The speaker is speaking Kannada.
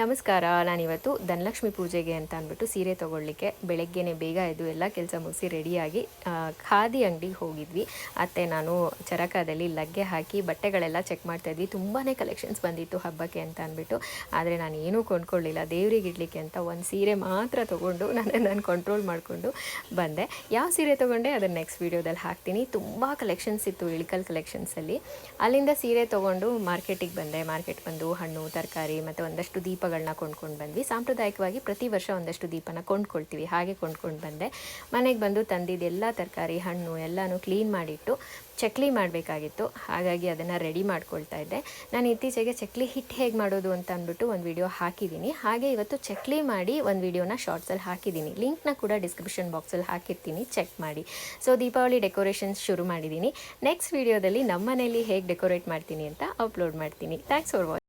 ನಮಸ್ಕಾರ. ನಾನಿವತ್ತು ಧನಲಕ್ಷ್ಮಿ ಪೂಜೆಗೆ ಅಂತ ಅಂದ್ಬಿಟ್ಟು ಸೀರೆ ತೊಗೊಳ್ಳಿಕ್ಕೆ ಬೆಳಗ್ಗೆನೇ ಬೇಗ ಎದ್ದು ಎಲ್ಲ ಕೆಲಸ ಮುಗಿಸಿ ರೆಡಿಯಾಗಿ ಖಾದಿ ಅಂಗಡಿಗೆ ಹೋಗಿದ್ವಿ. ಅತ್ತೆ ನಾನು ಚರಕದಲ್ಲಿ ಲಗ್ಗೆ ಹಾಕಿ ಬಟ್ಟೆಗಳೆಲ್ಲ ಚೆಕ್ ಮಾಡ್ತಾಯಿದ್ವಿ. ತುಂಬಾ ಕಲೆಕ್ಷನ್ಸ್ ಬಂದಿತ್ತು ಹಬ್ಬಕ್ಕೆ ಅಂತ ಅಂದ್ಬಿಟ್ಟು. ಆದರೆ ನಾನು ಏನೂ ಕೊಂಡ್ಕೊಳ್ಳಿಲ್ಲ. ದೇವ್ರಿಗೆ ಇಡಲಿಕ್ಕೆ ಅಂತ ಒಂದು ಸೀರೆ ಮಾತ್ರ ತೊಗೊಂಡು ನಾನು ಕಂಟ್ರೋಲ್ ಮಾಡಿಕೊಂಡು ಬಂದೆ. ಯಾವ ಸೀರೆ ತೊಗೊಂಡೆ ಅದನ್ನು ನೆಕ್ಸ್ಟ್ ವೀಡಿಯೋದಲ್ಲಿ ಹಾಕ್ತೀನಿ. ತುಂಬ ಕಲೆಕ್ಷನ್ಸ್ ಇತ್ತು ಇಳಿಕಲ್ ಕಲೆಕ್ಷನ್ಸಲ್ಲಿ. ಅಲ್ಲಿಂದ ಸೀರೆ ತೊಗೊಂಡು ಮಾರ್ಕೆಟಿಗೆ ಬಂದೆ. ಮಾರ್ಕೆಟ್ ಬಂದು ಹಣ್ಣು ತರಕಾರಿ ಮತ್ತು ಒಂದಷ್ಟು ದೀಪಗಳನ್ನ ಕೊಂಡ್ಕೊಂಡು ಬಂದ್ವಿ. ಸಾಂಪ್ರದಾಯಿಕವಾಗಿ ಪ್ರತಿ ವರ್ಷ ಒಂದಷ್ಟು ದೀಪನ ಕೊಂಡ್ಕೊಳ್ತೀವಿ. ಹಾಗೆ ಕೊಂಡ್ಕೊಂಡು ಬಂದೆ. ಮನೆಗೆ ಬಂದು ತಂದಿದ್ದೆಲ್ಲ ತರಕಾರಿ ಹಣ್ಣು ಎಲ್ಲನೂ ಕ್ಲೀನ್ ಮಾಡಿಟ್ಟು ಚಕ್ಲಿ ಮಾಡಬೇಕಾಗಿತ್ತು. ಹಾಗಾಗಿ ಅದನ್ನು ರೆಡಿ ಮಾಡ್ಕೊಳ್ತಾ ಇದ್ದೆ. ನಾನು ಇತ್ತೀಚೆಗೆ ಚಕ್ಲಿ ಹಿಟ್ಟು ಹೇಗೆ ಮಾಡೋದು ಅಂತ ಅಂದ್ಬಿಟ್ಟು ಒಂದು ವಿಡಿಯೋ ಹಾಕಿದ್ದೀನಿ. ಹಾಗೆ ಇವತ್ತು ಚಕ್ಲಿ ಮಾಡಿ ಒಂದು ವಿಡಿಯೋನ ಶಾರ್ಟ್ಸಲ್ಲಿ ಹಾಕಿದ್ದೀನಿ. ಲಿಂಕ್ನ ಕೂಡ ಡಿಸ್ಕ್ರಿಪ್ಷನ್ ಬಾಕ್ಸಲ್ಲಿ ಹಾಕಿರ್ತೀನಿ, ಚೆಕ್ ಮಾಡಿ. ಸೊ ದೀಪಾವಳಿ ಡೆಕೋರೇಷನ್ಸ್ ಶುರು ಮಾಡಿದ್ದೀನಿ. ನೆಕ್ಸ್ಟ್ ವಿಡಿಯೋದಲ್ಲಿ ನಮ್ಮ ಮನೇಲಿ ಹೇಗೆ ಡೆಕೋರೇಟ್ ಮಾಡ್ತೀನಿ ಅಂತ ಅಪ್ಲೋಡ್ ಮಾಡ್ತೀನಿ. Thanks for watching.